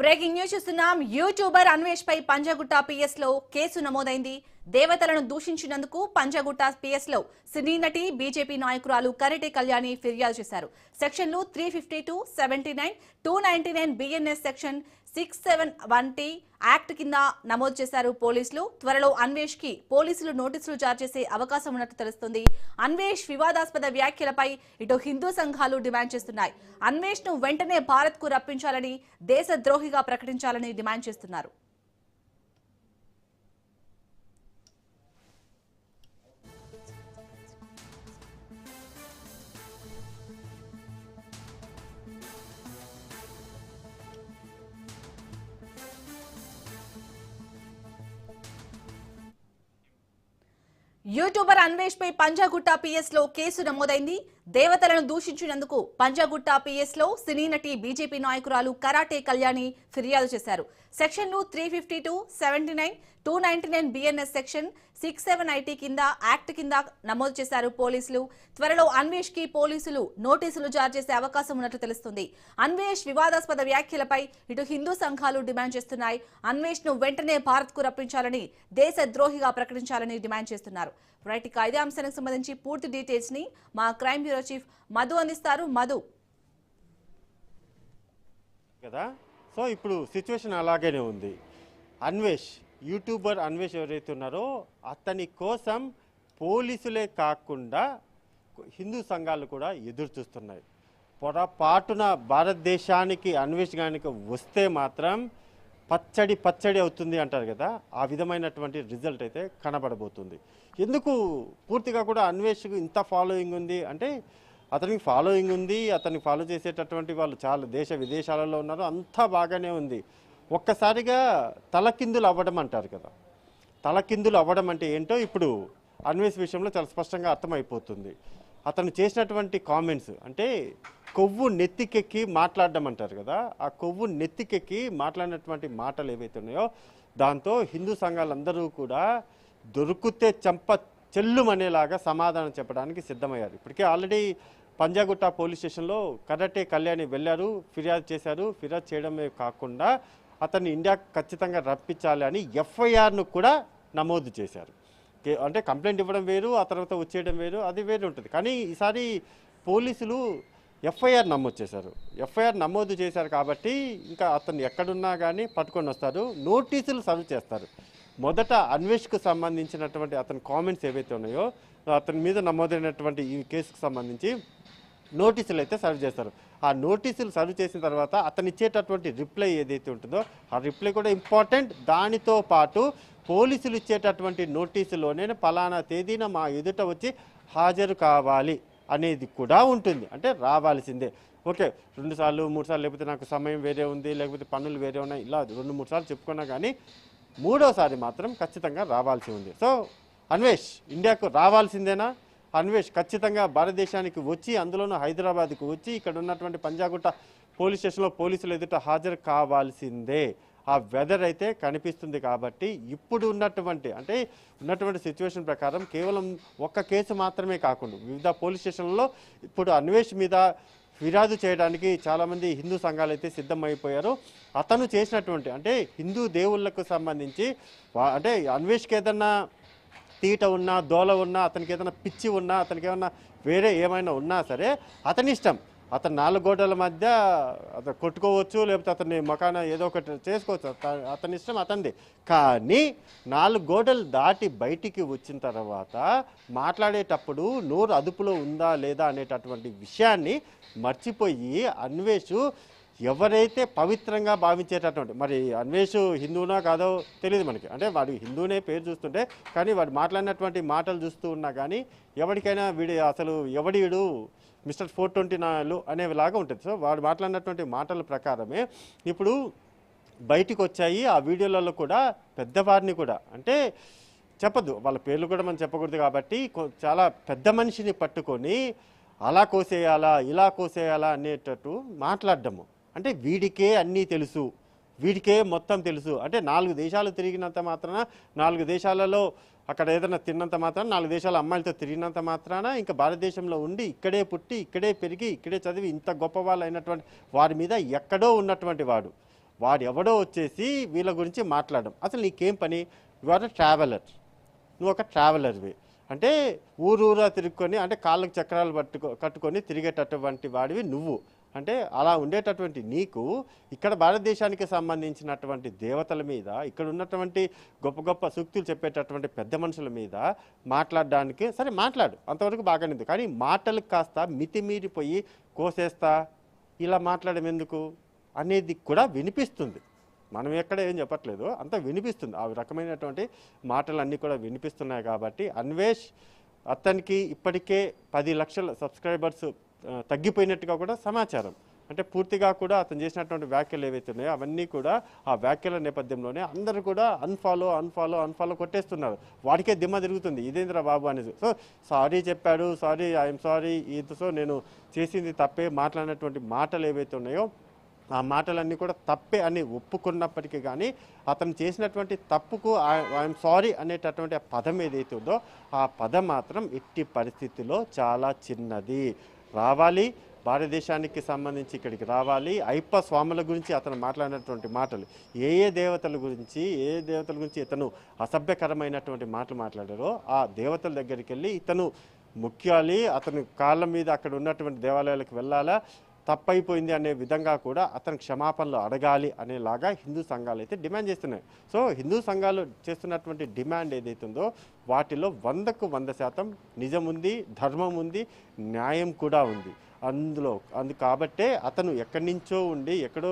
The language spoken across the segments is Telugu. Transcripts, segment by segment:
బ్రేకింగ్ న్యూస్ చూస్తున్నాం. యూట్యూబర్ అన్వేష్ పై పంజాగుట్ట పిఎస్ లో కేసు నమోదైంది. దేవతలను దూషించినందుకు పంజాగుట్ట పిఎస్ లో సినీ నటి బీజేపీ నాయకురాలు కరిటి కళ్యాణి ఫిర్యాదు చేశారు. సెక్షన్లు 352, 79, 299 బిఎన్ఎస్ సెక్షన్ 671 యాక్ట్ కింద నమోదు చేశారు పోలీసులు. త్వరలో అన్వేష్ కి పోలీసులు నోటీసులు జారీ చేసే అవకాశం ఉన్నట్టు తెలుస్తుంది. అన్వేష్ వివాదాస్పద వ్యాఖ్యలపై ఇటు హిందూ సంఘాలు డిమాండ్ చేస్తున్నాయి. అన్వేష్ ను వెంటనే భారత్ కు రప్పించాలని, దేశద్రోహిగా ప్రకటించాలని డిమాండ్ చేస్తున్నారు. యూట్యూబర్ అన్వేష్ పై పంజాగుట్ట పిఎస్ లో కేసు నమోదైంది. దేవతలను దూషించినందుకు పంజాగుట్ట పిఎస్ లో సినీ నటి బీజేపీ నాయకురాలు కరాటే కళ్యాణి ఫిర్యాదు చేశారు. సెక్షన్లు 352, 79, 299 బిఎన్ఎస్ సెక్షన్ 67IT కింద యాక్ట్ కింద నమోదు చేశారు పోలీసులు. త్వరలో అన్వేష్ కి పోలీసులు నోటీసులు జారీ చేసే అవకాశం ఉన్నట్లు తెలుస్తుంది. అన్వేష్ వివాదాస్పద వ్యాఖ్యలపై ఇటు హిందూ సంఘాలు డిమాండ్ చేస్తున్నాయి. అన్వేష్ ను వెంటనే భారత్ కు రప్పించాలని, దేశద్రోహిగా ప్రకటించాలని డిమాండ్ చేస్తున్నారు. రైట్, ఇక ఇదే అంశానికి సంబంధించి పూర్తి డీటెయిల్స్ ని మా క్రైమ్ బ్యూరో చీఫ్ మధు అందిస్తారు. మధు కదా, సో ఇప్పుడు సిచ్యువేషన్ అలాగనే ఉంది. అన్వేష్, యూట్యూబర్ అన్వేష్ ఎవరైతే ఉన్నారో అతని కోసం పోలీసులే కాకుండా హిందూ సంఘాలు కూడా ఎదురు చూస్తున్నాయి. పొరపాటున భారతదేశానికి అన్వేష్ గానికి వస్తే మాత్రం పచ్చడి అవుతుంది అంటారు కదా, ఆ విధమైనటువంటి రిజల్ట్ అయితే కనబడబోతుంది. ఎందుకు పూర్తిగా కూడా అన్వేష్కు ఇంత ఫాలోయింగ్ ఉంది అంటే, అతనికి ఫాలోయింగ్ ఉంది, అతన్ని ఫాలో చేసేటటువంటి వాళ్ళు చాలా దేశ విదేశాలలో ఉన్నారు, అంతా బాగానే ఉంది. ఒక్కసారిగా తలకిందులు అవ్వడం అంటారు కదా, తలకిందులు అవ్వడం అంటే ఏంటో ఇప్పుడు అన్వేష్ విషయంలో చాలా స్పష్టంగా అర్థమైపోతుంది. అతను చేసినటువంటి కామెంట్స్ అంటే కొవ్వు నెత్తికెక్కి మాట్లాడడం అంటారు కదా, ఆ కొవ్వు నెత్తికెక్కి మాట్లాడినటువంటి మాటలు ఏవైతే ఉన్నాయో దాంతో హిందూ సంఘాలందరూ కూడా దొరికితే చెంప చెల్లుమనేలాగా సమాధానం చెప్పడానికి సిద్ధమయ్యారు. ఇప్పటికే ఆల్రెడీ పంజాగుట్ట పోలీస్ స్టేషన్లో కరాటే కళ్యాణి వెళ్ళారు, ఫిర్యాదు చేశారు. ఫిర్యాదు చేయడమే కాకుండా అతన్ని ఇండియాకు ఖచ్చితంగా రప్పించాలి అని ఎఫ్ఐఆర్ను కూడా నమోదు చేశారు. అంటే కంప్లైంట్ ఇవ్వడం వేరు, ఆ తర్వాత వచ్చేయడం వేరు, అది వేరు ఉంటుంది. కానీ ఈసారి పోలీసులు ఎఫ్ఐఆర్ నమోదు చేశారు. ఎఫ్ఐఆర్ నమోదు చేశారు కాబట్టి ఇంకా అతను ఎక్కడున్నా కానీ పట్టుకొని వస్తారు, నోటీసులు సర్వ్ చేస్తారు. మొదట అన్వేష్కు సంబంధించినటువంటి అతని కామెంట్స్ ఏవైతే ఉన్నాయో అతని మీద నమోదైనటువంటి ఈ కేసుకు సంబంధించి నోటీసులు అయితే సర్వ్ చేస్తారు. ఆ నోటీసులు సర్వ్ చేసిన తర్వాత అతను ఇచ్చేటటువంటి రిప్లై ఏదైతే ఉంటుందో ఆ రిప్లై కూడా ఇంపార్టెంట్. దానితో పాటు పోలీసులు ఇచ్చేటటువంటి నోటీసులోనే పలానా తేదీన మా ఎదుట వచ్చి హాజరు కావాలి అనేది కూడా ఉంటుంది. అంటే రావాల్సిందే. ఓకే, 2 సార్లు 3 సార్లు లేకపోతే నాకు సమయం వేరే ఉంది, లేకపోతే పనులు వేరే ఉన్నాయి, ఇలా 2-3 సార్లు చెప్పుకున్నా కానీ 3వ సారి మాత్రం ఖచ్చితంగా రావాల్సి ఉంది. సో అన్వేష్ ఇండియాకు రావాల్సిందేనా? అన్వేష్ ఖచ్చితంగా భారతదేశానికి వచ్చి, అందులోనూ హైదరాబాద్కు వచ్చి ఇక్కడ ఉన్నటువంటి పంజాగుట్ట పోలీస్ స్టేషన్లో పోలీసులు ఎదుట హాజరు కావాల్సిందే. ఆ వెదర్ అయితే కనిపిస్తుంది. కాబట్టి ఇప్పుడు ఉన్నటువంటి సిచ్యువేషన్ ప్రకారం కేవలం ఒక్క కేసు మాత్రమే కాకుండా వివిధ పోలీస్ స్టేషన్లలో ఇప్పుడు అన్వేష్ మీద ఫిర్యాదు చేయడానికి చాలామంది హిందూ సంఘాలు అయితే సిద్ధమైపోయారు. అతను చేసినటువంటి అంటే హిందూ దేవుళ్లకు సంబంధించి అంటే అన్వేష్కి ఏదన్నా తీట ఉన్నా, దోల ఉన్నా, అతనికి ఏదైనా పిచ్చి ఉన్నా, అతనికి ఏమన్నా వేరే ఏమైనా ఉన్నా సరే అతని ఇష్టం. అతను 4 గోడల మధ్య అతను కొట్టుకోవచ్చు, లేకపోతే అతన్ని మకాన ఏదో ఒకటి చేసుకోవచ్చు, అతని ఇష్టం అతనిది. కానీ 4 గోడలు దాటి బయటికి వచ్చిన తర్వాత మాట్లాడేటప్పుడు నోరు అదుపులో ఉందా లేదా అనేటటువంటి విషయాన్ని మర్చిపోయి అన్వేష్ ఎవరైతే పవిత్రంగా భావించేటటువంటి, మరి అన్వేష్ హిందువునా కాదో తెలియదు మనకి, అంటే వాడు హిందూనే పేరు చూస్తుంటే కానీ వాడు మాట్లాడినటువంటి మాటలు చూస్తూ ఉన్నా కానీ ఎవరికైనా వీడు అసలు వీడు మిస్టర్ 429 అనేలాగా ఉంటుంది. సో వాడు మాట్లాడినటువంటి మాటల ప్రకారమే ఇప్పుడు బయటికి వచ్చాయి. ఆ వీడియోలలో కూడా పెద్దవారిని కూడా అంటే చెప్పద్దు, వాళ్ళ పేర్లు కూడా మనం చెప్పకూడదు కాబట్టి చాలా పెద్ద మనిషిని పట్టుకొని అలా కోసేయాలా ఇలా కోసేయాలా అనేటట్టు మాట్లాడడము. అంటే వీడికే అన్నీ తెలుసు, వీడికే మొత్తం తెలుసు. అంటే 4 దేశాలు తిరిగినంత మాత్రాన, 4 దేశాలలో అక్కడ ఏదైనా తిన్నంత మాత్రాన, 4 దేశాల అమ్మాయిలతో తిరిగినంత మాత్రాన ఇంకా భారతదేశంలో ఉండి ఇక్కడే పుట్టి ఇక్కడే పెరిగి ఇక్కడే చదివి ఇంత గొప్ప వాళ్ళు అయినటువంటి వారి మీద ఎక్కడో ఉన్నటువంటి వాడు వాడు ఎవడో వచ్చేసి వీళ్ళ గురించి మాట్లాడడం. అసలు నీకేం పని? యు ఆర్ అ ట్రావెలర్, నువ్వు ఒక ట్రావెలర్వి. అంటే ఊరూరా తిరుక్కొని, అంటే కాళ్ళకు చక్రాలు కట్టుకొని తిరిగేటటువంటి వాడివి నువ్వు. అంటే అలా ఉండేటటువంటి నీకు ఇక్కడ భారతదేశానికి సంబంధించినటువంటి దేవతల మీద, ఇక్కడ ఉన్నటువంటి గొప్ప గొప్ప సూక్తులు చెప్పేటటువంటి పెద్ద మనుషుల మీద మాట్లాడడానికి, సరే మాట్లాడు, అంతవరకు బాగానే ఉంది. కానీ మాటలకు కాస్త మితిమీరిపోయి కోసేస్తా ఇలా మాట్లాడడం ఎందుకు అనేది కూడా వినిపిస్తుంది. మనం ఎక్కడ ఏం చెప్పట్లేదు, అంతా వినిపిస్తుంది. ఆ రకమైనటువంటి మాటలన్నీ కూడా వినిపిస్తున్నాయి. కాబట్టి అన్వేష్ అతనికి ఇప్పటికే 10 లక్షల సబ్స్క్రైబర్స్ తగ్గిపోయినట్టుగా కూడా సమాచారం. అంటే పూర్తిగా కూడా అతను చేసినటువంటి వ్యాఖ్యలు ఏవైతే ఉన్నాయో అవన్నీ కూడా ఆ వ్యాఖ్యల నేపథ్యంలోనే అందరూ కూడా అన్ఫాలో కొట్టేస్తున్నారు. వాడికే దిమ్మ తిరుగుతుంది, ఇదేంద్ర బాబు అనేది. సో సారీ చెప్పాడు, సారీ, ఐఎమ్ సారీ, సో నేను చేసింది తప్పే, మాట్లాడినటువంటి మాటలు ఏవైతే ఉన్నాయో ఆ మాటలన్నీ కూడా తప్పే అని ఒప్పుకున్నప్పటికీ కానీ అతను చేసినటువంటి తప్పుకు ఐఎమ్ సారీ అనేటటువంటి ఆ పదం ఏదైతే ఉందో ఆ పదం మాత్రం ఎట్టి పరిస్థితిలో చాలా చిన్నది. రావాలి, భారతదేశానికి సంబంధించి ఇక్కడికి రావాలి. అయ్యప్ప స్వాముల గురించి అతను మాట్లాడినటువంటి మాటలు, ఏ దేవతల గురించి ఇతను అసభ్యకరమైనటువంటి మాటలు మాట్లాడారో ఆ దేవతల దగ్గరికి వెళ్ళి ఇతను ముఖ్యాలి, అతను కాళ్ళ మీద అక్కడ ఉన్నటువంటి దేవాలయాలకు వెళ్ళాలా, తప్పైపోయింది అనే విధంగా కూడా అతను క్షమాపణలు అడగాలి అనేలాగా హిందూ సంఘాలు అయితే డిమాండ్ చేస్తున్నాయి. సో హిందూ సంఘాలు చేస్తున్నటువంటి డిమాండ్ ఏదైతే ఉందో వాటిలో 100కు 100% నిజం ఉంది, ధర్మం ఉంది, న్యాయం కూడా ఉంది కాబట్టే అతను ఎక్కడి నుంచో ఎక్కడో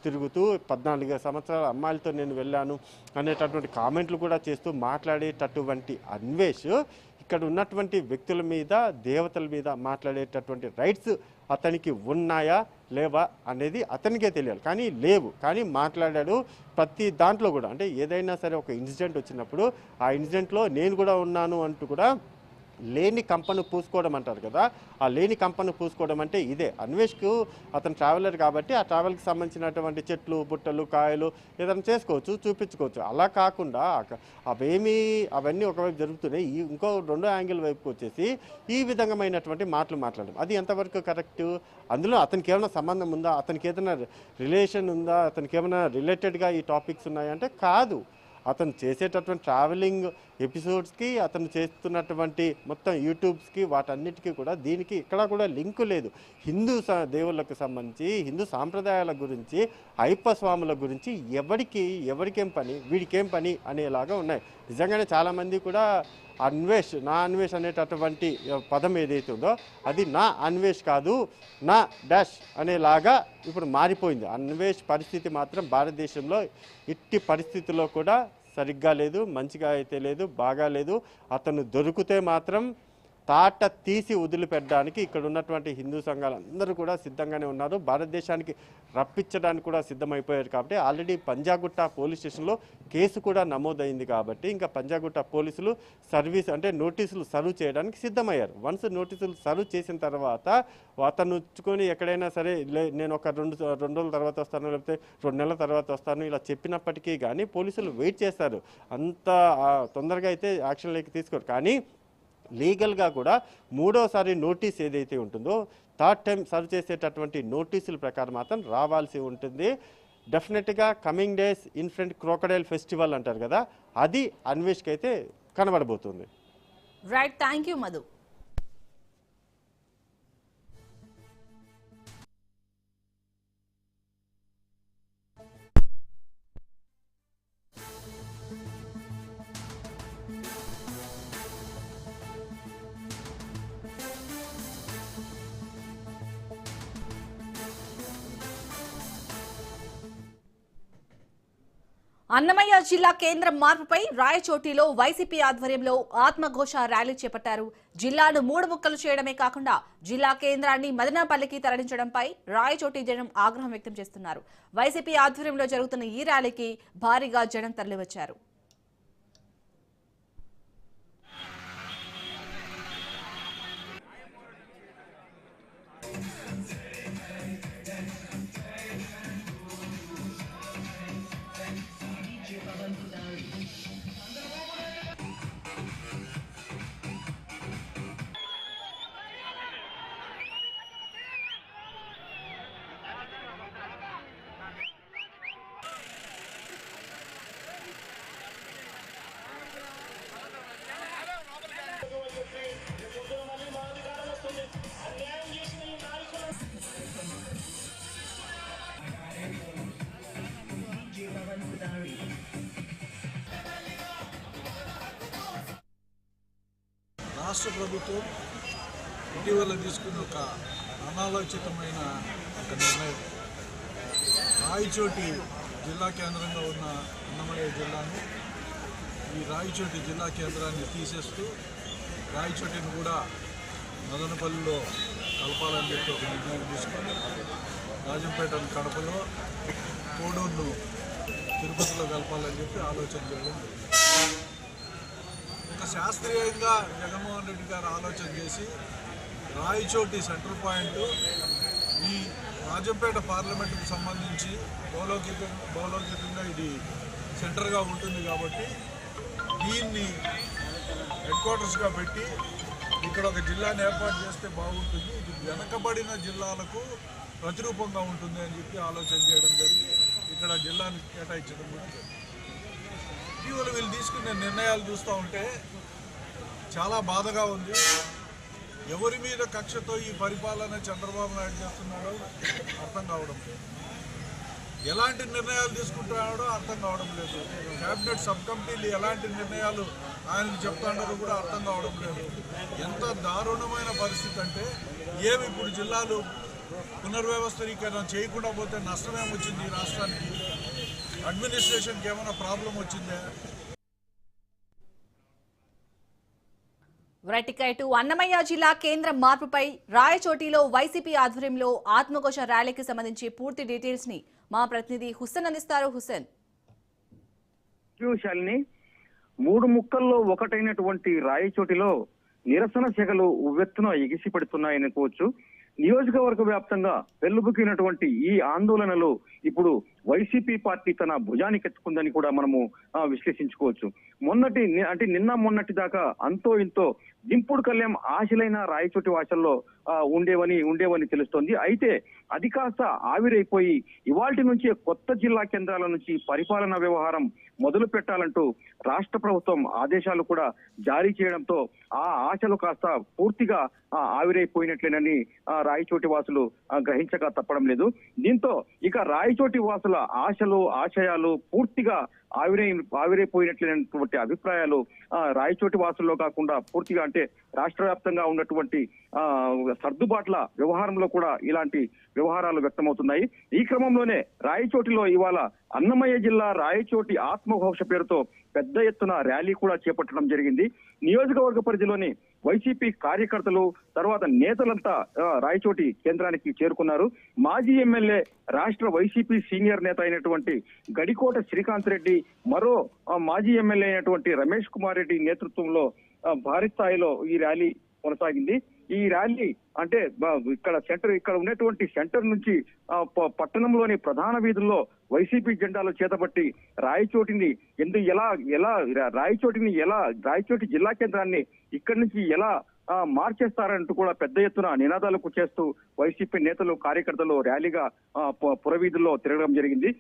తిరుగుతూ 14 సంవత్సరాల అమ్మాయిలతో నేను వెళ్ళాను అనేటటువంటి కామెంట్లు కూడా చేస్తూ మాట్లాడేటటువంటి అన్వేష్ ఇక్కడ ఉన్నటువంటి వ్యక్తుల మీద, దేవతల మీద మాట్లాడేటటువంటి రైట్స్ అతనికి ఉన్నాయా లేవా అనేది అతనికే తెలియాలి. కానీ లేవు, కానీ మాట్లాడాడు ప్రతి దాంట్లో కూడా. అంటే ఏదైనా సరే ఒక ఇన్సిడెంట్ వచ్చినప్పుడు ఆ ఇన్సిడెంట్లో నేను కూడా ఉన్నాను అంటూ కూడా లేని కంపను పూసుకోవడం అంటారు కదా, ఆ లేని కంపను పూసుకోవడం అంటే ఇదే. అన్వేష్కు అతను ట్రావెలర్ కాబట్టి ఆ ట్రావెల్కి సంబంధించినటువంటి చెట్లు, పుట్టలు, కాయలు ఏదైనా చేసుకోవచ్చు, చూపించుకోవచ్చు. అలా కాకుండా అవన్నీ ఒకవైపు జరుగుతున్నాయి, ఇంకో రెండో యాంగిల్ వైపుకి వచ్చేసి ఈ విధమైనటువంటి మాటలు మాట్లాడడం అది ఎంతవరకు కరెక్ట్? అందులో అతనికి ఏమైనా సంబంధం ఉందా, అతనికి ఏదైనా రిలేషన్ ఉందా, అతనికి ఏమైనా రిలేటెడ్గా ఈ టాపిక్స్ ఉన్నాయంటే కాదు. అతను చేసేటటువంటి ట్రావెలింగ్ ఎపిసోడ్స్కి, అతను చేస్తున్నటువంటి మొత్తం యూట్యూబ్స్కి, వాటన్నిటికీ కూడా దీనికి ఇక్కడ కూడా లింకు లేదు. హిందూ దేవుళ్ళకు సంబంధించి, హిందూ సాంప్రదాయాల గురించి, అయ్యప్ప స్వాముల గురించి ఎవరికేం పని, వీడికేం పని అనేలాగా ఉన్నాయి. నిజంగానే చాలామంది కూడా నా అన్వేష్ అనేటటువంటి పదం ఏదైతే ఉందో అది నా అన్వేష్ కాదు, నా డాష్ అనేలాగా ఇప్పుడు మారిపోయింది. అన్వేష్ పరిస్థితి మాత్రం భారతదేశంలో ఇట్టి పరిస్థితుల్లో కూడా సరిగ్గా లేదు, మంచిగా అయితే లేదు, బాగా లేదు. అతను దొరికితే మాత్రం తాట తీసి వదిలిపెట్టడానికి ఇక్కడ ఉన్నటువంటి హిందూ సంఘాలు అందరూ కూడా సిద్ధంగానే ఉన్నారు. భారతదేశానికి రప్పించడానికి కూడా సిద్ధమైపోయారు. కాబట్టి ఆల్రెడీ పంజాగుట్ట పోలీస్ స్టేషన్లో కేసు కూడా నమోదైంది. కాబట్టి ఇంకా పంజాగుట్ట పోలీసులు నోటీసులు సర్వ్ చేయడానికి సిద్ధమయ్యారు. వన్స్ నోటీసులు సర్వ్ చేసిన తర్వాత అతను ఉంచుకొని ఎక్కడైనా సరే నేను ఒక రెండు రోజుల తర్వాత వస్తాను, లేకపోతే 2 నెలల తర్వాత వస్తాను ఇలా చెప్పినప్పటికీ కానీ పోలీసులు వెయిట్ చేస్తారు. అంత తొందరగా అయితే యాక్షన్లోకి తీసుకోరు. కానీ లీగల్గా కూడా 3వసారి నోటీస్ ఏదైతే ఉంటుందో, 3rd టైం సర్వ్ చేసేటటువంటి నోటీసుల ప్రకారం మాత్రం రావాల్సి ఉంటుంది. డెఫినెట్గా coming days in front crocodile festival అంటారు కదా, అది అన్వేష్కి అయితే కనబడబోతుంది. Right, thank you Madhu. Annamayya జిల్లా కేంద్రం మార్పుపై రాయచోటిలో వైసీపీ ఆధ్వర్యంలో ఆత్మఘోష ర్యాలీ చేపట్టారు. జిల్లాను 3 ముక్కలు చేయడమే కాకుండా జిల్లా కేంద్రాన్ని మదనపల్లికి తరలించడంపై రాయచోటి జనం ఆగ్రహం వ్యక్తం చేస్తున్నారు. వైసీపీ ఆధ్వర్యంలో జరుగుతున్న ఈ ర్యాలీకి భారీగా జనం తరలివచ్చారు. రాష్ట్ర ప్రభుత్వం ఇటీవల తీసుకున్న ఒక అనాలోచితమైన ఒక నిర్ణయం. రాయచోటి జిల్లా కేంద్రంగా ఉన్న అన్నమయ్య జిల్లాను ఈ రాయచోటి జిల్లా కేంద్రాన్ని తీసేస్తూ రాయచోటిని కూడా మదనపల్లిలో కలపాలని చెప్పి ఒక నిర్ణయం తీసుకొని రాజంపేటను కడపలో, కోడూరును తిరుపతిలో కలపాలని చెప్పి ఆలోచన చేయడం. ఒక శాస్త్రీయంగా జగన్మోహన్ రెడ్డి గారు ఆలోచన చేసి రాయచోటి సెంట్రల్ పాయింట్ ఈ రాజంపేట పార్లమెంటుకు సంబంధించి భౌగోళికంగా ఇది సెంటర్గా ఉంటుంది కాబట్టి దీన్ని హెడ్ క్వార్టర్స్గా పెట్టి ఇక్కడ ఒక జిల్లాని ఏర్పాటు చేస్తే బాగుంటుంది, ఇది వెనకబడిన జిల్లాలకు ప్రతిరూపంగా ఉంటుంది అని చెప్పి ఆలోచన చేయడం జరిగి ఇక్కడ జిల్లాని కేటాయించడం కూడా జరిగింది. ఇటీవల వీళ్ళు తీసుకునే నిర్ణయాలు చూస్తూ ఉంటే చాలా బాధగా ఉంది. ఎవరి మీద కక్షతో ఈ పరిపాలన చంద్రబాబు నాయుడు చేస్తున్నాడో అర్థం కావడం లేదు, ఎలాంటి నిర్ణయాలు తీసుకుంటున్నాడో అర్థం కావడం లేదు. క్యాబినెట్ సబ్ కమిటీలు ఎలాంటి నిర్ణయాలు ఆయనకు చెప్తున్నారో కూడా అర్థం కావడం లేదు. ఎంత దారుణమైన పరిస్థితి అంటే ఏమి ఇప్పుడు జిల్లాలు పునర్వ్యవస్థీకరణ చేయకుండా పోతే నష్టమేమొచ్చింది ఈ రాష్ట్రానికి? అడ్మినిస్ట్రేషన్కి ఏమైనా ప్రాబ్లం వచ్చిందా? ఇటు అన్నమయ్య జిల్లా కేంద్రం మార్పుపై రాయచోటిలో వైసీపీ ఆధ్వర్యంలో ఆత్మఘోష ర్యాలీకి సంబంధించి పూర్తి డీటెయిల్స్ ని మా ప్రతినిధి హుస్సేన్ అందిస్తారు. హుస్సేన్. మూడు ముక్కల్లో ఒకటైనటువంటి రాయచోటిలో నిరసన సెగలు ఉవ్వెత్తున ఎగిసిపడుతున్నాయనుకోవచ్చు. నియోజకవర్గ వ్యాప్తంగా వెల్లుబుకినటువంటి ఈ ఆందోళనలు ఇప్పుడు వైసీపీ పార్టీ తన భుజానికెత్తుకుందని కూడా మనము విశ్లేషించుకోవచ్చు. నిన్న మొన్నటి దాకా అంతో ఇంతో దింపుడు కళ్యాణ్ ఆశలైన రాయచోటి వాసల్లో ఉండేవని తెలుస్తోంది. అయితే అది కాస్త ఆవిరైపోయి ఇవాల్టి నుంచే కొత్త జిల్లా కేంద్రాల నుంచి పరిపాలనా వ్యవహారం మొదలు పెట్టాలంటూ రాష్ట్ర ప్రభుత్వం ఆదేశాలు కూడా జారీ చేయడంతో ఆ ఆశలు కాస్త పూర్తిగా ఆవిరైపోయినట్లేనని రాయచోటి వాసులు గ్రహించక తప్పడం లేదు. దీంతో ఇక రాయచోటి వాసుల ఆశలు ఆశయాలు పూర్తిగా ఆవిరైపోయినట్లైనటువంటి అభిప్రాయాలు రాయచోటి వాసుల్లో కాకుండా పూర్తిగా అంటే రాష్ట్ర వ్యాప్తంగా ఉన్నటువంటి సర్దుబాట్ల వ్యవహారంలో కూడా ఇలాంటి వ్యవహారాలు వ్యక్తమవుతున్నాయి. ఈ క్రమంలోనే రాయచోటిలో ఇవాళ అన్నమయ్య జిల్లా రాయచోటి ఆత్మఘోష పేరుతో పెద్ద ఎత్తున ర్యాలీ కూడా చేపట్టడం జరిగింది. నియోజకవర్గ పరిధిలోని వైసీపీ కార్యకర్తలు తర్వాత నేతలంతా రాయచోటి కేంద్రానికి చేరుకున్నారు. మాజీ ఎమ్మెల్యే రాష్ట్ర వైసీపీ సీనియర్ నేత అయినటువంటి గడికోట శ్రీకాంత్ రెడ్డి, మరో మాజీ ఎమ్మెల్యే అయినటువంటి రమేష్ కుమార్ రెడ్డి నేతృత్వంలో భారీ స్థాయిలో ఈ ర్యాలీ కొనసాగింది. ఈ ర్యాలీ అంటే ఇక్కడ ఉన్నటువంటి సెంటర్ నుంచి పట్టణంలోని ప్రధాన వీధుల్లో వైసీపీ జెండాలు చేతబట్టి రాయచోటి జిల్లా కేంద్రాన్ని ఇక్కడి నుంచి ఎలా మార్చేస్తారంటూ కూడా పెద్ద ఎత్తున నినాదాలకు చేస్తూ వైసీపీ నేతలు కార్యకర్తలు ర్యాలీగా పురవీధుల్లో తిరగడం జరిగింది.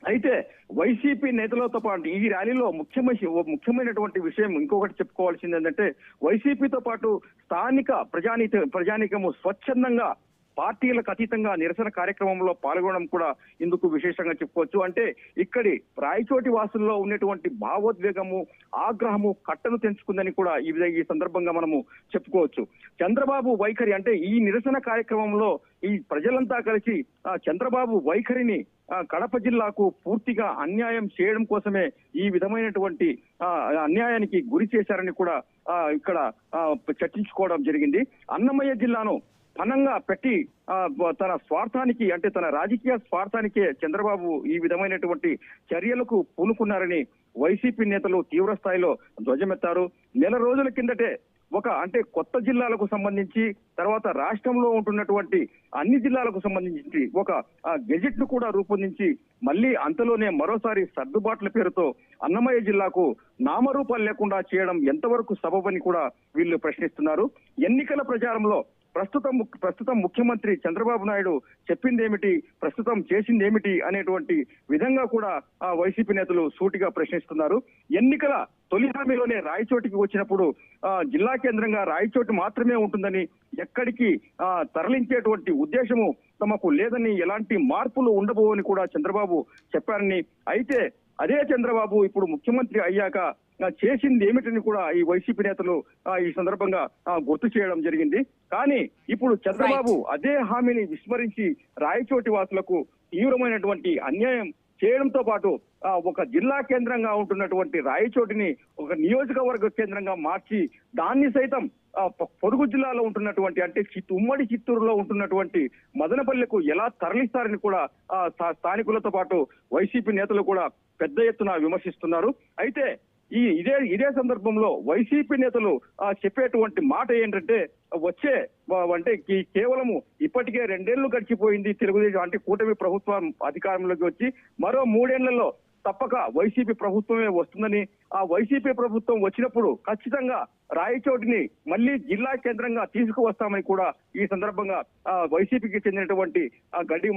అయితే వైసీపీ నేతలతో పాటు ఈ ర్యాలీలో ముఖ్యమైనటువంటి విషయం ఇంకొకటి చెప్పుకోవాల్సింది ఏంటంటే వైసీపీతో పాటు స్థానిక ప్రజానీకము స్వచ్ఛందంగా పార్టీలకు అతీతంగా నిరసన కార్యక్రమంలో పాల్గొనడం కూడా ఇందుకు విశేషంగా చెప్పుకోవచ్చు. అంటే ఇక్కడి రాయచోటి వాసుల్లో ఉన్నటువంటి భావోద్వేగము ఆగ్రహము కట్టను తెంచుకుందని కూడా ఈ సందర్భంగా మనము చెప్పుకోవచ్చు. చంద్రబాబు వైఖరి అంటే ఈ నిరసన కార్యక్రమంలో ఈ ప్రజలంతా కలిసి చంద్రబాబు వైఖరిని కడప జిల్లాకు పూర్తిగా అన్యాయం చేయడం కోసమే ఈ విధమైనటువంటి అన్యాయానికి గురి చేశారని కూడా ఇక్కడ చర్చించుకోవడం జరిగింది. అన్నమయ్య జిల్లాను పనంగా పెట్టి తన స్వార్థానికి అంటే తన రాజకీయ స్వార్థానికే చంద్రబాబు ఈ విధమైనటువంటి చర్యలకు పూనుకున్నారని వైసీపీ నేతలు తీవ్ర స్థాయిలో ధ్వజమెత్తారు. నెల రోజుల కిందటే కొత్త జిల్లాలకు సంబంధించి తర్వాత రాష్ట్రంలో ఉంటున్నటువంటి అన్ని జిల్లాలకు సంబంధించి ఒక గెజెట్ ను కూడా రూపొందించి మళ్ళీ అంతలోనే మరోసారి సర్దుబాట్ల పేరుతో అన్నమయ్య జిల్లాకు నామరూపాలు లేకుండా చేయడం ఎంతవరకు సబబని కూడా వీళ్ళు ప్రశ్నిస్తున్నారు. ఎన్నికల ప్రచారంలో ప్రస్తుతం ముఖ్యమంత్రి చంద్రబాబు నాయుడు చెప్పిందేమిటి, ప్రస్తుతం చేసిందేమిటి అనేటువంటి విధంగా కూడా వైసీపీ నేతలు సూటిగా ప్రశ్నిస్తున్నారు. ఎన్నికల తొలి హామీలోనే రాయచోటికి వచ్చినప్పుడు జిల్లా కేంద్రంగా రాయచోటి మాత్రమే ఉంటుందని, ఎక్కడికి తరలించేటువంటి ఉద్దేశము తమకు లేదని, ఎలాంటి మార్పులు ఉండబోవని కూడా చంద్రబాబు చెప్పారని, అయితే అదే చంద్రబాబు ఇప్పుడు ముఖ్యమంత్రి అయ్యాక చేసింది ఏమిటని కూడా ఈ వైసీపీ నేతలు ఈ సందర్భంగా గుర్తు చేయడం జరిగింది. కానీ ఇప్పుడు చంద్రబాబు అదే హామీని విస్మరించి రాయచోటి వాసులకు తీవ్రమైనటువంటి అన్యాయం చేయడంతో పాటు ఒక జిల్లా కేంద్రంగా ఉంటున్నటువంటి రాయచోటిని ఒక నియోజకవర్గ కేంద్రంగా మార్చి దాన్ని సైతం పొరుగు జిల్లాలో ఉంటున్నటువంటి అంటే ఉమ్మడి చిత్తూరులో ఉంటున్నటువంటి మదనపల్లెకు ఎలా తరలిస్తారని కూడా స్థానికులతో పాటు వైసీపీ నేతలు కూడా పెద్ద ఎత్తున విమర్శిస్తున్నారు. అయితే ఇదే సందర్భంలో వైసీపీ నేతలు చెప్పేటువంటి మాట ఏంటంటే వచ్చే అంటే కేవలము ఇప్పటికే 2 ఏళ్లు గడిచిపోయింది తెలుగుదేశం అంటే కూటమి ప్రభుత్వం అధికారంలోకి వచ్చి మరో 3 ఏళ్లలో తప్పక వైసీపీ ప్రభుత్వమే వస్తుందని ఆ వైసీపీ ప్రభుత్వం వచ్చినప్పుడు ఖచ్చితంగా రాయచోటిని మళ్ళీ జిల్లా కేంద్రంగా తీసుకువస్తామని కూడా ఈ సందర్భంగా వైసీపీకి చెందినటువంటి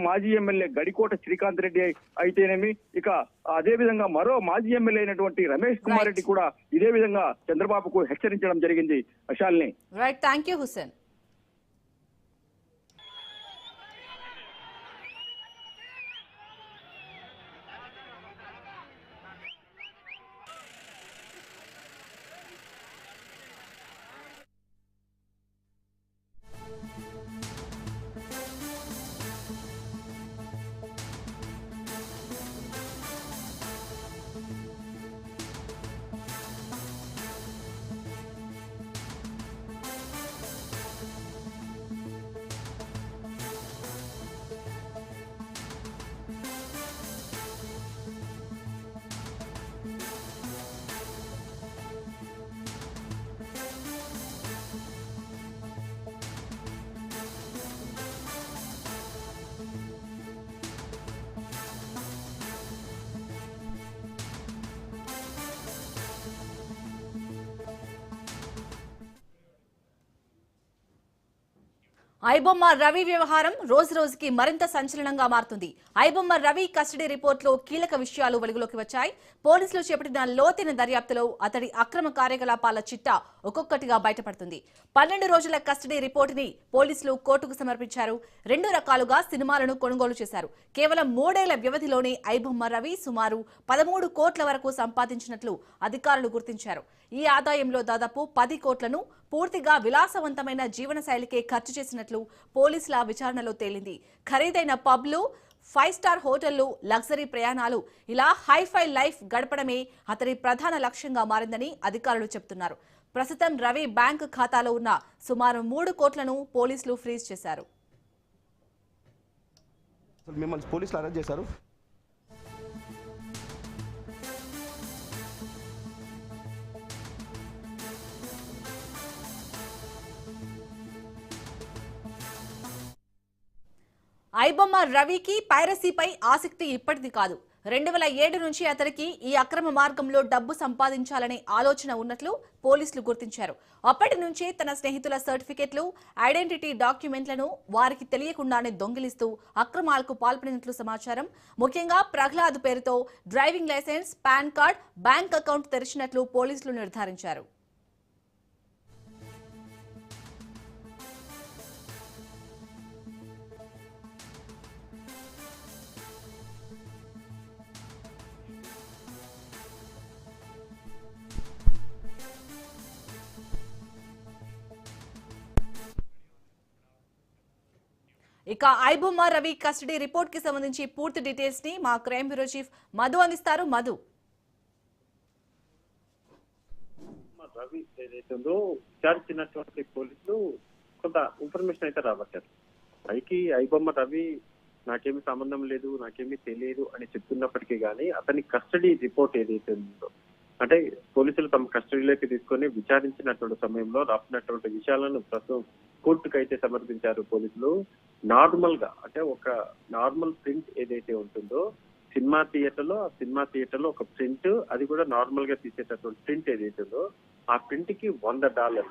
మాజీ ఎమ్మెల్యే గడికోట శ్రీకాంత్ రెడ్డి అయితేనేమి ఇక అదే విధంగా మరో మాజీ ఎమ్మెల్యే అయినటువంటి రమేష్ కుమార్ రెడ్డి కూడా ఇదే విధంగా చంద్రబాబుకు హెచ్చరించడం జరిగింది. Shalini. Right, thank you Hussain. IBomma Ravi వ్యవహారం రోజు రోజుకి మరింత సంచలనంగా మారుతుంది. ఐబొమ్మ రవి కస్టడీ రిపోర్టులో కీలక విషయాలు వెలుగులోకి వచ్చాయి. పోలీసులు చేపట్టిన లోతైన దర్యాప్తులో అతడి అక్రమ కార్యకలాపాల చిట్టా ఒక్కొక్కటిగా బయటపడుతుంది. 12 రోజుల కస్టడీ రిపోర్టుని పోలీసులు కోర్టుకు సమర్పించారు. 2 రకాలుగా సినిమాలను కొనుగోలు చేశారు. కేవలం 3 ఏళ్ల వ్యవధిలోనే ఐబొమ్మ రవి సుమారు 13 కోట్ల వరకు సంపాదించినట్లు అధికారులు గుర్తించారు. ఈ ఆదాయంలో దాదాపు 10 కోట్లను పూర్తిగా విలాసవంతమైన జీవనశైలికే ఖర్చు చేసినట్లు పోలీసుల విచారణలో తేలింది. ఖరీదైన పబ్లు, 5 స్టార్ హోటళ్లు, లగ్జరీ ప్రయాణాలు, ఇలా హైఫై లైఫ్ గడపడమే అతడి ప్రధాన లక్ష్యంగా మారిందని అధికారులు చెబుతున్నారు. ప్రస్తుతం రవి బ్యాంకు ఖాతాలో ఉన్న సుమారు 3 కోట్లను పోలీసులు ఫ్రీజ్ చేశారు. మిమ్మల్ని పోలీసులు అరెస్ట్ చేశారు. ఐబొమ్మ రవికి పైరసీపై ఆసక్తి ఇప్పటిది కాదు. 2007 నుంచి అతడికి ఈ అక్రమ మార్గంలో డబ్బు సంపాదించాలనే ఆలోచన ఉన్నట్లు పోలీసులు గుర్తించారు. అప్పటి నుంచే తన స్నేహితుల సర్టిఫికెట్లు, ఐడెంటిటీ డాక్యుమెంట్లను వారికి తెలియకుండానే దొంగిలిస్తూ అక్రమాలకు పాల్పడినట్లు సమాచారం. ముఖ్యంగా ప్రహ్లాద్ పేరుతో driving licence, PAN card, bank account తెరిచినట్లు పోలీసులు నిర్ధారించారు. ఇక ఐబొమ్మ రవి కస్టడీ రిపోర్ట్ కి సంబంధించి పూర్తి డీటెయిల్స్ ని మా క్రైమ్ బ్యూరో చీఫ్ మధు అందిస్తారు. మధు, రవి ఏదైతుందో విచారించినటువంటి పోలీసులు కొంత ఇన్ఫర్మేషన్ అయితే రాబట్టారు. పైకి ఐబొమ్మ రవి నాకేమీ సంబంధం లేదు, నాకేమీ తెలియదు అని చెప్తున్నప్పటికీ కానీ అతని కస్టడీ రిపోర్ట్ ఏదైతే ఉందో అంటే పోలీసులు తమ కస్టడీలోకి తీసుకొని విచారించినటువంటి సమయంలో రాసినటువంటి విషయాలను ప్రస్తుతం కోర్టుకు అయితే సమర్పించారు పోలీసులు. నార్మల్ గా అంటే ఒక నార్మల్ ప్రింట్ ఏదైతే ఉంటుందో సినిమా థియేటర్లో, ఆ సినిమా థియేటర్లో ఒక ప్రింట్, అది కూడా నార్మల్ గా తీసేటటువంటి ప్రింట్ ఏదైతే ఉందో ఆ ప్రింట్ కి $100.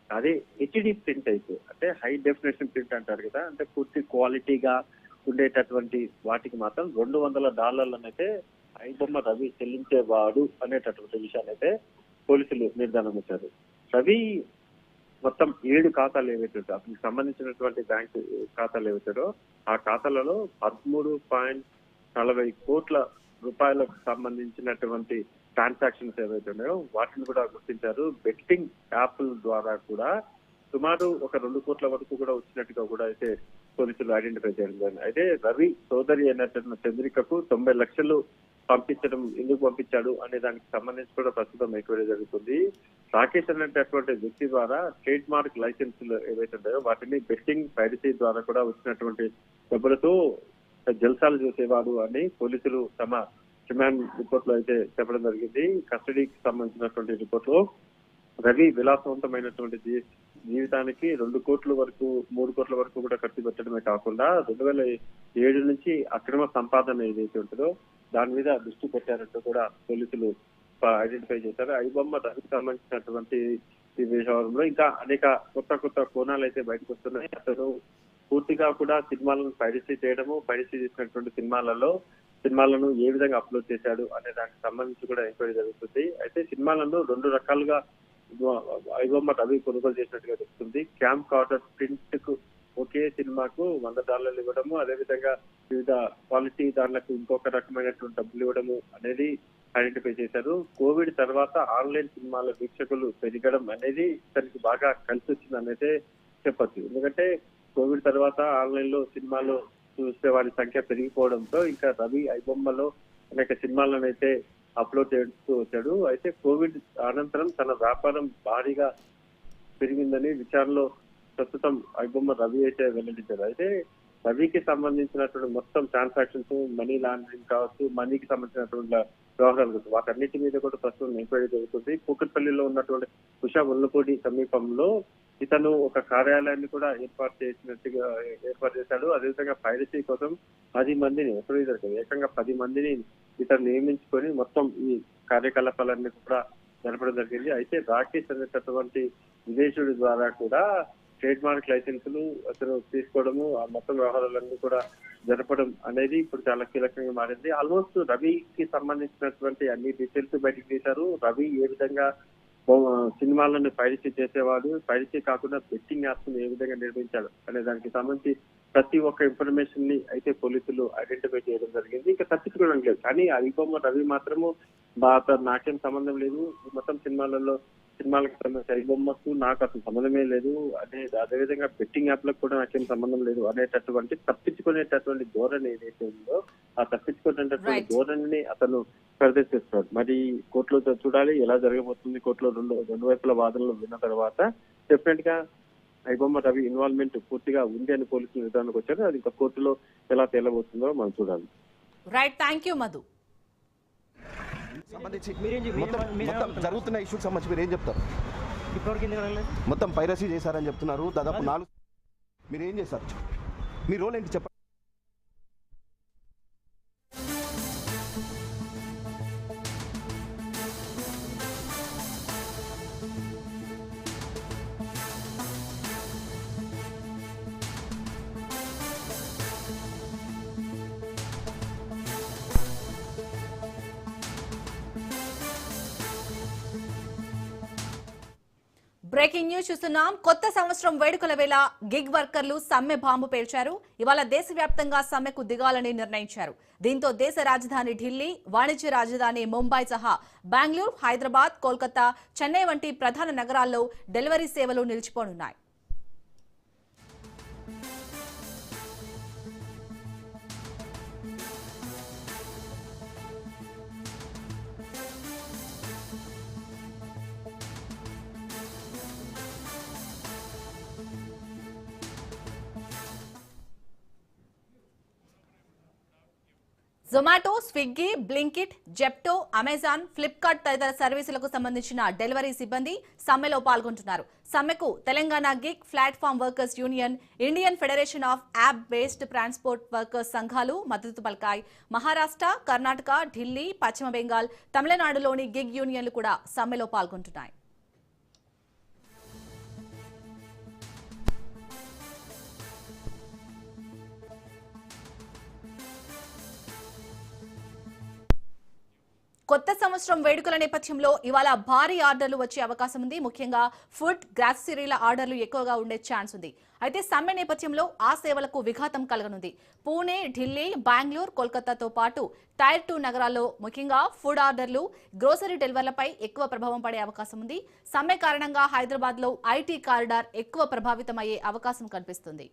అదే హెచ్డి ప్రింట్ అయితే అంటే హై డెఫినేషన్ ప్రింట్ అంటారు కదా, అంటే పూర్తి క్వాలిటీగా ఉండేటటువంటి వాటికి మాత్రం $200 అయితే ఐబొమ్మ రవి చెల్లించేవాడు అనేటటువంటి విషయాన్ని అయితే పోలీసులు నిర్ధారణ చేశారు. రవి మొత్తం 7 ఖాతాలు ఏవైతే అతనికి సంబంధించినటువంటి బ్యాంకు ఖాతాలు ఏవైతారో ఆ ఖాతాలలో 13.40 కోట్ల రూపాయలకు సంబంధించినటువంటి ట్రాన్సాక్షన్స్ ఏవైతే ఉన్నాయో వాటిని కూడా గుర్తించారు. బెట్టింగ్ యాప్ల ద్వారా కూడా సుమారు ఒక 2 కోట్ల వరకు కూడా వచ్చినట్టుగా కూడా అయితే పోలీసులు ఐడెంటిఫై చేయడం జరిగింది. అయితే రవి సోదరి అయినటువంటి చంద్రికకు 90 లక్షలు పంపించడం ఎందుకు పంపించాడు అనే దానికి సంబంధించి కూడా ప్రస్తుతం ఎంక్వైరీ జరుగుతుంది. రాకేష్ అనేటటువంటి వ్యక్తి ద్వారా ట్రేడ్ మార్క్ లైసెన్సులు ఏవైతే ఉన్నాయో వాటిని బెట్టింగ్ పైరసీ ద్వారా కూడా వచ్చినటువంటి డబ్బులతో జల్సాలు చేసేవాడు అని పోలీసులు తమ రిమాండ్ రిపోర్ట్ లో అయితే చెప్పడం జరిగింది. కస్టడీకి సంబంధించినటువంటి రిపోర్ట్ లో రవి విలాసవంతమైనటువంటి జీవితానికి 2 కోట్ల వరకు 3 కోట్ల వరకు కూడా ఖర్చు పెట్టడమే కాకుండా 2007 నుంచి అక్రమ సంపాదన ఏదైతే ఉంటుందో దాని మీద దృష్టి పెట్టారంటూ కూడా పోలీసులు ఐడెంటిఫై చేశారు. ఐబొమ్మ రవికి సంబంధించినటువంటి ఈ వ్యవహారంలో ఇంకా అనేక కొత్త కోణాలు అయితే బయటకు వస్తున్నాయి. అతను పూర్తిగా కూడా సినిమాలను పైరసీ చేయడము, పైరసీ చేసినటువంటి సినిమాలను ఏ విధంగా అప్లోడ్ చేశాడు అనే దానికి సంబంధించి కూడా ఎంక్వైరీ జరుగుతుంది. అయితే సినిమాలను 2 రకాలుగా ఐబొమ్మ రవి కొనుగోలు చేసినట్టుగా తెలుస్తుంది. క్యాంప్ కార్టర్ ప్రింట్ కు ఒకే సినిమాకు $100 ఇవ్వడము, అదేవిధంగా వివిధ క్వాలిటీ దానికి ఇంకొక రకమైనటువంటి డబ్బులు ఇవ్వడము అనేది ఐడెంటిఫై చేశారు. కోవిడ్ తర్వాత ఆన్లైన్ సినిమాల వీక్షకులు పెరగడం అనేది తనకి బాగా కలిసి వచ్చింది అనేది చెప్పచ్చు. ఎందుకంటే కోవిడ్ తర్వాత ఆన్లైన్ లో సినిమాలు చూసే వారి సంఖ్య పెరిగిపోవడంతో ఇంకా రవి ఐబొమ్మలో అనేక సినిమాలను అయితే అప్లోడ్ చేస్తూ వచ్చాడు. అయితే కోవిడ్ అనంతరం తన వ్యాపారం భారీగా పెరిగిందని విచారణలో ప్రస్తుతం ఐబొమ్మ రవి అయితే వెల్లడించారు. అయితే రవికి సంబంధించినటువంటి మొత్తం ట్రాన్సాక్షన్స్, మనీ లాండరింగ్ కావచ్చు, మనీకి సంబంధించినటువంటి వ్యవహారాలు వాటన్నిటి మీద కూడా ప్రస్తుతం ఎంక్వైరీ జరుగుతుంది. కూకట్పల్లిలో ఉన్నటువంటి ఉషా ముల్లపూడి సమీపంలో ఇతను ఒక కార్యాలయాన్ని కూడా ఏర్పాటు చేశాడు. అదేవిధంగా పైరసీ కోసం 10 మందిని ఏకంగా 10 మందిని ఇతను నియమించుకొని మొత్తం ఈ కార్యకలాపాలన్నీ కూడా జరపడం జరిగింది. అయితే రాకేష్ అనేటటువంటి విదేశీయుడి ద్వారా కూడా ట్రేడ్ మార్క్ లైసెన్సులు అతను తీసుకోవడము, ఆ మొత్తం వ్యవహారాలన్నీ కూడా జరపడం అనేది ఇప్పుడు చాలా కీలకంగా మారింది. ఆల్మోస్ట్ రవికి సంబంధించినటువంటి అన్ని డీటెయిల్స్ బయటకు తీశారు. రవి ఏ విధంగా సినిమాలను పైరసీ చేసేవాడు, పైరసీ కాకుండా బెట్టింగ్ యాప్స్ ఏ విధంగా నిర్మించాడు అనే దానికి సంబంధించి ప్రతి ఒక్క ఇన్ఫర్మేషన్ ని అయితే పోలీసులు ఐడెంటిఫై చేయడం జరిగింది. ఇంకా తప్పించుకోవడం లేదు. కానీ ఐబొమ్మ రవి మాత్రము నాకేం సంబంధం లేదు, మొత్తం సినిమాలకు సంబంధించి ఐబొమ్మకు నాకు అసలు సంబంధమే లేదు అదేవిధంగా బెట్టింగ్ యాప్లకు కూడా నాకేం సంబంధం లేదు అనేటటువంటి తప్పించుకునేటటువంటి ధోరణి ఏదైతే ఉందో ఆ తప్పించుకునేటటువంటి ధోరణిని అతను ప్రదర్శిస్తున్నాడు. మరి కోర్టులో చూడాలి ఎలా జరగబోతుంది. కోర్టులో రెండు వైపుల వాదనలు విన్న తర్వాత డెఫినెట్ గా ఐబొమ్మ రవి ఇన్వాల్వ్మెంట్ పూర్తిగా ఉంది అని పోలీసులు నిర్ధారణకు వచ్చారు. అది ఇంకా కోర్టులో ఎలా తేలబోతుందో మనం చూడాలి. Right, thank you Madhu. సంబంధించి మొత్తం జరుగుతున్న ఇష్యూకి సంబంధించి మీరు ఏం చెప్తారు? మొత్తం పైరసీ చేశారని చెప్తున్నారు. దాదాపు 4 మీరు ఏం చేశారు? మీ రోల్ ఏంటి చెప్పండి. బ్రేకింగ్ న్యూస్ చూస్తున్నాం. కొత్త సంవత్సరం వేడుకల వేళ గిగ్ వర్కర్లు సమ్మె బాంబు పేల్చారు. ఇవాళ దేశవ్యాప్తంగా సమ్మెకు దిగాలని నిర్ణయించారు. దీంతో దేశ రాజధాని ఢిల్లీ, వాణిజ్య రాజధాని ముంబై సహా బెంగళూరు, హైదరాబాద్, కోల్కతా, చెన్నై వంటి ప్రధాన నగరాల్లో డెలివరీ సేవలు నిలిచిపోనున్నాయి. Zomato, Swiggy, Blinkit, Zepto, Amazon, Flipkart తదితర సర్వీసులకు సంబంధించిన డెలివరీ సిబ్బంది సమ్మెలో పాల్గొంటున్నారు. సమ్మెకు Telangana gig platform workers union, Indian federation of app based transport workers సంఘాలు మద్దతు పలికాయి. మహారాష్ట్ర, కర్ణాటక, ఢిల్లీ, పశ్చిమ బెంగాల్, తమిళనాడులోని గిగ్ యూనియన్లు కూడా సమ్మెలో పాల్గొంటున్నాయి. కొత్త సంవత్సరం వేడుకల నేపథ్యంలో ఇవాళ భారీ ఆర్డర్లు వచ్చే అవకాశం ఉంది. ముఖ్యంగా ఫుడ్, గ్రాసరీల ఆర్డర్లు ఎక్కువగా ఉండే ఛాన్స్ ఉంది. అయితే సమ్మె నేపథ్యంలో ఆ సేవలకు విఘాతం కలగనుంది. పూణే, ఢిల్లీ, బెంగళూరు, కోల్కతాతో పాటు టైర్ 2 నగరాల్లో ముఖ్యంగా ఫుడ్ ఆర్డర్లు, గ్రోసరీ డెలివరీలపై ఎక్కువ ప్రభావం పడే అవకాశం ఉంది. సమ్మె కారణంగా హైదరాబాద్లో ఐటీ కారిడార్ ఎక్కువ ప్రభావితమయ్యే అవకాశం కనిపిస్తుంది.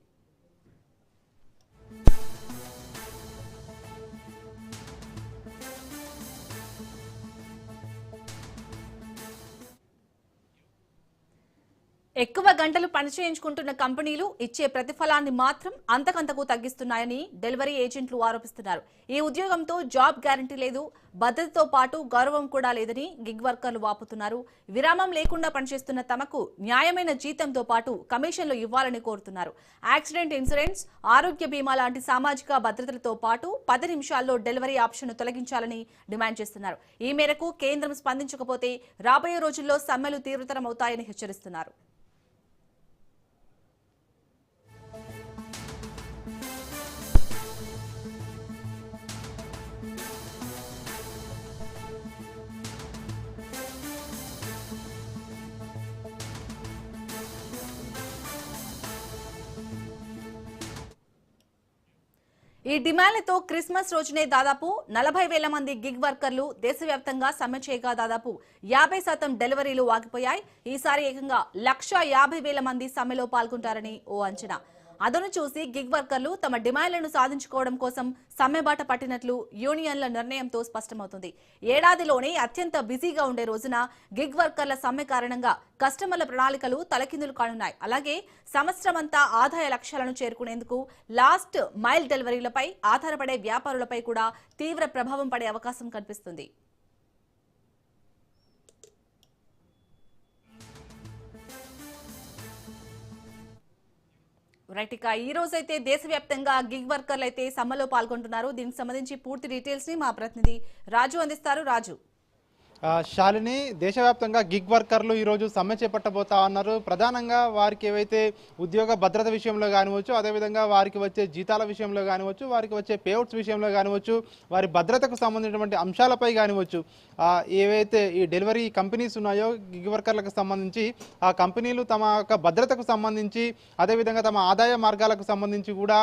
ఎక్కువ గంటలు పనిచేయించుకుంటున్న కంపెనీలు ఇచ్చే ప్రతిఫలాన్ని మాత్రం అంతకంతకు తగ్గిస్తున్నాయని డెలివరీ ఏజెంట్లు ఆరోపిస్తున్నారు. ఈ ఉద్యోగంతో జాబ్ గ్యారంటీ లేదు, భద్రతతో పాటు గౌరవం కూడా లేదని గిగ్ వర్కర్లు వాపుతున్నారు. విరామం లేకుండా పనిచేస్తున్న తమకు న్యాయమైన జీతంతో పాటు కమిషన్లు ఇవ్వాలని కోరుతున్నారు. యాక్సిడెంట్ ఇన్సూరెన్స్, ఆరోగ్య బీమా లాంటి సామాజిక భద్రతలతో పాటు 10 నిమిషాల్లో డెలివరీ ఆప్షన్ను తొలగించాలని డిమాండ్ చేస్తున్నారు. ఈ మేరకు కేంద్రం స్పందించకపోతే రాబోయే రోజుల్లో సమ్మెలు తీవ్రతరమవుతాయని హెచ్చరిస్తున్నారు. ఈ డిమాండ్లతో క్రిస్మస్ రోజునే దాదాపు 40,000 మంది గిగ్ వర్కర్లు దేశవ్యాప్తంగా సమ్మె చేయగా దాదాపు 50% డెలివరీలు ఆగిపోయాయి. ఈసారి ఏకంగా 150,000 మంది సమ్మెలో పాల్గొంటారని ఓ అంచనా. అదను చూసి గిగ్ వర్కర్లు తమ డిమాండ్లను సాధించుకోవడం కోసం సమ్మెబాట పట్టినట్లు యూనియన్ల నిర్ణయంతో స్పష్టమవుతుంది. ఏడాదిలోనే అత్యంత బిజీగా ఉండే రోజున గిగ్ వర్కర్ల సమ్మె కారణంగా కస్టమర్ల ప్రణాళికలు తలకిందులు కానున్నాయి. అలాగే సంవత్సరమంతా ఆదాయ లక్ష్యాలను చేరుకునేందుకు లాస్ట్ మైల్ డెలివరీలపై ఆధారపడే వ్యాపారులపై కూడా తీవ్ర ప్రభావం పడే అవకాశం కనిపిస్తుంది. రైట్, ఇక ఈ రోజైతే దేశవ్యాప్తంగా గిగ్ వర్కర్లు అయితే సమ్మెలో పాల్గొంటున్నారు. దీనికి సంబంధించి పూర్తి డీటెయిల్స్ ని మా ప్రతినిధి రాజు అందిస్తారు. రాజు. శాలిని, దేశవ్యాప్తంగా గిగ్ వర్కర్లు ఈరోజు సమ్మె చేపట్టబోతా ఉన్నారు. ప్రధానంగా వారికి ఏవైతే ఉద్యోగ భద్రత విషయంలో కానివచ్చు, అదేవిధంగా వారికి వచ్చే జీతాల విషయంలో కానివచ్చు, వారికి వచ్చే పేఅవుట్స్ విషయంలో కానివచ్చు, వారి భద్రతకు సంబంధించినటువంటి అంశాలపై కానివచ్చు, ఏవైతే ఈ డెలివరీ కంపెనీస్ ఉన్నాయో గిగ్ వర్కర్లకు సంబంధించి ఆ కంపెనీలు తమ యొక్క భద్రతకు సంబంధించి, అదేవిధంగా తమ ఆదాయ మార్గాలకు సంబంధించి కూడా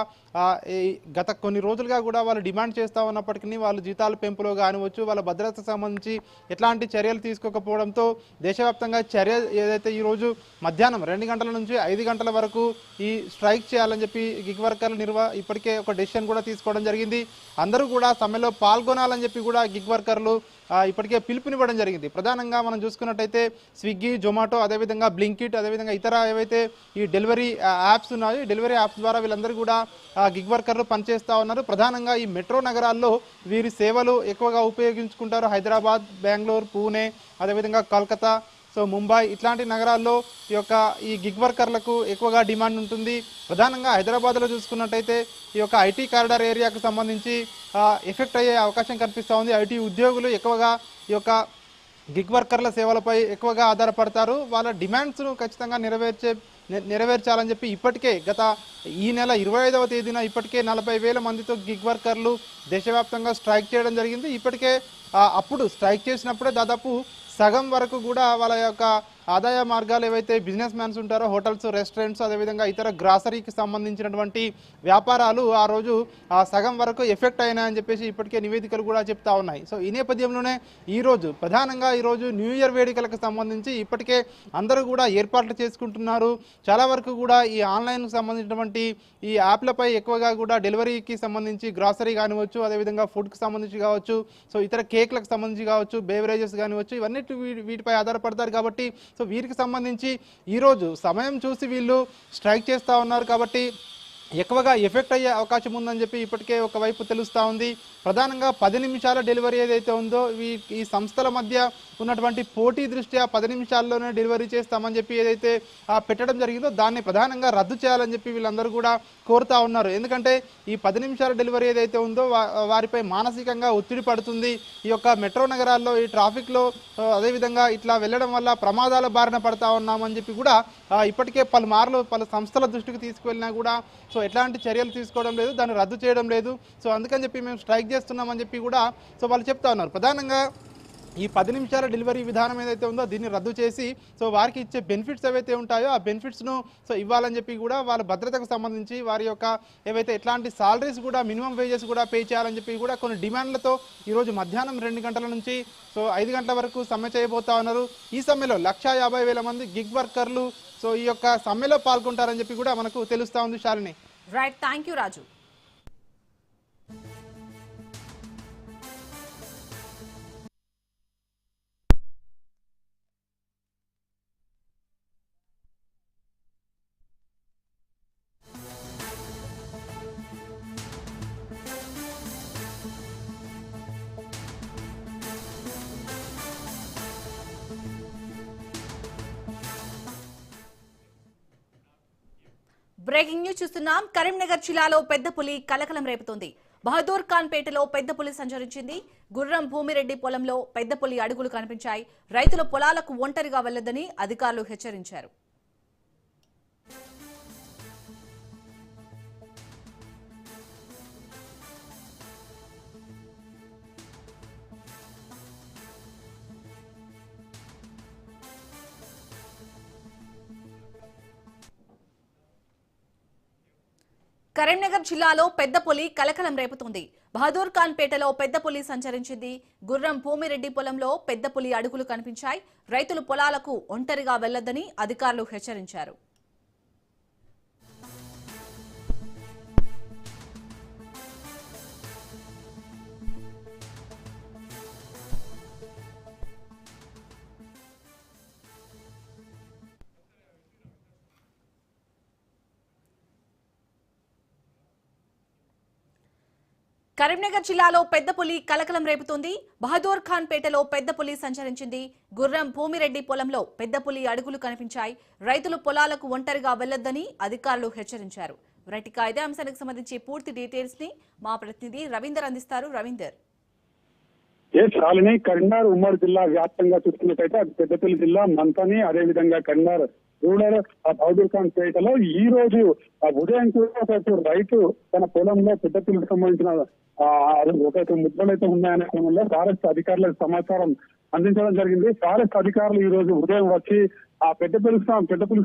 గత కొన్ని రోజులుగా కూడా వాళ్ళు డిమాండ్ చేస్తూ ఉన్నప్పటికీ వాళ్ళు జీతాల పెంపులో కానివచ్చు, వాళ్ళ భద్రతకు సంబంధించి ఎట్లాంటి చర్యలు తీసుకోకపోవడంతో దేశవ్యాప్తంగా చర్య ఏదైతే ఈరోజు మధ్యాహ్నం 2 గంటల నుంచి 5 గంటల వరకు ఈ స్ట్రైక్ చేయాలని చెప్పి గిగ్ వర్కర్లు ఇప్పటికే ఒక డెసిషన్ కూడా తీసుకోవడం జరిగింది. అందరూ కూడా సమ్మెలో పాల్గొనాలని చెప్పి కూడా గిగ్ వర్కర్లు ఇప్పటికే పిలుపునివ్వడం జరిగింది. ప్రధానంగా మనం చూసుకున్నట్టయితే స్విగ్గీ, జొమాటో, అదేవిధంగా బ్లింకిట్, అదేవిధంగా ఇతర ఏవైతే ఈ డెలివరీ యాప్స్ ఉన్నాయో ఈ డెలివరీ యాప్స్ ద్వారా వీళ్ళందరూ కూడా గిగ్ వర్కర్లు పనిచేస్తూ ఉన్నారు. ప్రధానంగా ఈ మెట్రో నగరాల్లో వీరి సేవలు ఎక్కువగా ఉపయోగించుకుంటారు. హైదరాబాద్, బెంగళూరు, పూణే, అదేవిధంగా కోల్కతా, ముంబై ఇట్లాంటి నగరాల్లో ఈ గిగ్ వర్కర్లకు ఎక్కువగా డిమాండ్ ఉంటుంది. ప్రధానంగా హైదరాబాద్లో చూసుకున్నట్టయితే ఈ యొక్క ఐటీ కారిడార్ ఏరియాకు సంబంధించి ఎఫెక్ట్ అయ్యే అవకాశం కనిపిస్తూ ఉంది. ఐటీ ఉద్యోగులు ఎక్కువగా ఈ యొక్క గిగ్ వర్కర్ల సేవలపై ఎక్కువగా ఆధారపడతారు. వాళ్ళ డిమాండ్స్ను ఖచ్చితంగా నెరవేర్చాలని చెప్పి ఇప్పటికే గత ఈ నెల 25వ తేదీన ఇప్పటికే 40,000 మందితో గిగ్ వర్కర్లు దేశవ్యాప్తంగా స్ట్రైక్ చేయడం జరిగింది. ఇప్పటికే అప్పుడు స్ట్రైక్ చేసినప్పుడే దాదాపు సగం వరకు కూడా వాళ్ళ యొక్క ఆదాయ మార్గాలు ఏవైతే బిజినెస్ మ్యాన్స్ ఉంటారో హోటల్స్, రెస్టారెంట్స్, అదేవిధంగా ఇతర గ్రాసరీకి సంబంధించినటువంటి వ్యాపారాలు ఆ రోజు సగం వరకు ఎఫెక్ట్ అయినాయని చెప్పేసి ఇప్పటికే నివేదికలు కూడా చెప్తా ఉన్నాయి. ఈ నేపథ్యంలోనే ప్రధానంగా ఈరోజు న్యూ ఇయర్ వేడుకలకు సంబంధించి ఇప్పటికే అందరూ కూడా ఏర్పాట్లు చేసుకుంటున్నారు. చాలా వరకు కూడా ఈ ఆన్లైన్కి సంబంధించినటువంటి ఈ యాప్లపై ఎక్కువగా కూడా డెలివరీకి సంబంధించి గ్రాసరీ కానివచ్చు, అదేవిధంగా ఫుడ్కి సంబంధించి కావచ్చు, ఇతర కేక్లకు సంబంధించి కావచ్చు, బేవరేజెస్ కానివచ్చు, ఇవన్నీ వీటిపై ఆధారపడతారు. కాబట్టి వీరికి సంబంధించి ఈరోజు సమయం చూసి వీళ్ళు స్ట్రైక్ చేస్తూ ఉన్నారు. కాబట్టి ఎక్కువగా ఎఫెక్ట్ అయ్యే అవకాశం ఉందని చెప్పి ఇప్పటికే ఒకవైపు తెలుస్తూ ఉంది. ప్రధానంగా 10 నిమిషాల డెలివరీ ఏదైతే ఉందో ఈ సంస్థల మధ్య ఉన్నటువంటి పోటీ దృష్ట్యా 10 నిమిషాల్లోనే డెలివరీ చేస్తామని చెప్పి ఏదైతే పెట్టడం జరిగిందో దాన్ని ప్రధానంగా రద్దు చేయాలని చెప్పి వీళ్ళందరూ కూడా కోరుతా ఉన్నారు. ఎందుకంటే ఈ 10 నిమిషాల డెలివరీ ఏదైతే ఉందో వారిపై మానసికంగా ఒత్తిడి పడుతుంది. ఈ యొక్క మెట్రో నగరాల్లో ఈ ట్రాఫిక్లో అదేవిధంగా ఇట్లా వెళ్ళడం వల్ల ప్రమాదాల బారిన పడతా ఉన్నామని చెప్పి కూడా ఇప్పటికే పలుమార్లు పలు సంస్థల దృష్టికి తీసుకువెళ్ళినా కూడా ఎట్లాంటి చర్యలు తీసుకోవడం లేదు, దాన్ని రద్దు చేయడం లేదు. అందుకని చెప్పి మేము స్ట్రైక్ చేస్తున్నామని చెప్పి కూడా వాళ్ళు చెప్తా ఉన్నారు. ప్రధానంగా ఈ 10 నిమిషాల డెలివరీ విధానం ఏదైతే ఉందో దీన్ని రద్దు చేసి సో వారికి ఇచ్చే బెనిఫిట్స్ ఏవైతే ఉంటాయో ఆ బెనిఫిట్స్ను సో ఇవ్వాలని చెప్పి కూడా వాళ్ళ భద్రతకు సంబంధించి వారి యొక్క ఏవైతే ఎట్లాంటి సాలరీస్ కూడా మినిమం వేజెస్ కూడా పే చేయాలని చెప్పి కూడా కొన్ని డిమాండ్లతో ఈరోజు మధ్యాహ్నం 2 గంటల నుంచి సో 5 గంటల వరకు సమ్మె చేయబోతా ఉన్నారు. ఈ సమ్మెలో 150,000 మంది గిగ్ వర్కర్లు సో ఈ యొక్క సమ్మెలో పాల్గొంటారని చెప్పి కూడా మనకు తెలుస్తా ఉంది. Shalini. Right, thank you Raju. Breaking news చూస్తున్నాం. కరీంనగర్ జిల్లాలో పెద్ద పులి కలకలం రేపుతోంది. బహదూర్ ఖాన్ పేటలో పెద్ద పులి సంచరించింది. గుర్రం భూమిరెడ్డి పొలంలో పెద్ద పులి అడుగులు కనిపించాయి. రైతుల పొలాలకు ఒంటరిగా వెళ్లొద్దని అధికారులు హెచ్చరించారు. కరీంనగర్ జిల్లాలో పెద్ద పులి కలకలం రేపుతోంది. బహదూర్ ఖాన్ పేటలో పెద్ద పులి సంచరించింది. గుర్రం భూమిరెడ్డి పొలంలో పెద్ద పులి అడుగులు కనిపించాయి. రైతులు పొలాలకు ఒంటరిగా వెళ్లొద్దని అధికారులు హెచ్చరించారు. కరీంనగర్ జిల్లాలో పెద్ద పులి కలకలం రేపుతోంది. బహదూర్ ఖాన్ పేటలో పెద్ద పులి సంచరించింది. గుర్రం భూమిరెడ్డి పొలంలో పెద్ద పులి అడుగులు కనిపించాయి. రైతులు పొలాలకు ఒంటరిగా వెళ్లొద్దని అధికారులు హెచ్చరించారు. రైట్, ఇదే అంశానికి సంబంధించి పూర్తి డీటెయిల్స్ ని మా ప్రతినిధి రవీందర్ అందిస్తారు. రవీందర్. శాలిని, కరీంనగర్ ఉమ్మడి జిల్లా వ్యాప్తంగా చూసుకున్నట్టయితే అది పెద్దపల్లి జిల్లా మంతని, అదేవిధంగా కరీంనగర్ రూరల్ బహదూర్ ఖాన్ పేటలో ఈ రోజు ఉదయం కూడా ఒక రైతు తన పొలంలో పెద్దపల్లికి సంబంధించిన ఒక ముద్దలు అయితే ఉన్నాయనే క్రమంలో ఫారెస్ట్ అధికారులకు సమాచారం అందించడం జరిగింది. ఫారెస్ట్ అధికారులు ఈ రోజు ఉదయం వచ్చి ఆ పెద్దపల్లికి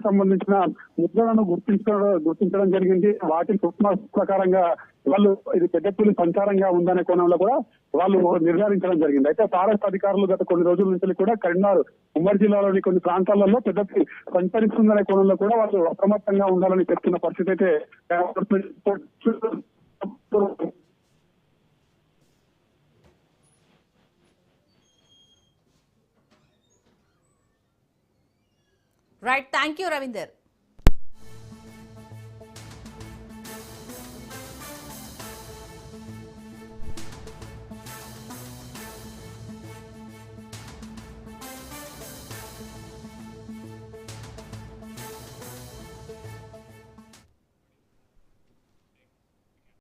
సంబంధించిన ముద్రలను గుర్తించడం జరిగింది. వాటి సూక్ష్మ ప్రకారంగా వాళ్ళు ఇది పెద్దపల్లి సంచారంగా ఉందనే కోణంలో కూడా వాళ్ళు నిర్ధారించడం జరిగింది. అయితే ఫారెస్ట్ అధికారులు గత కొన్ని రోజుల నుంచి కూడా కరీంనగర్ ఉమ్మడి జిల్లాలోని కొన్ని ప్రాంతాలలో పెద్దపల్లి సంచరిస్తుందనే కోణంలో కూడా వాళ్ళు అప్రమత్తంగా ఉండాలని చెప్తున్న పరిస్థితి అయితే రైట్, థ్యాంక్ యూ రవీందర్.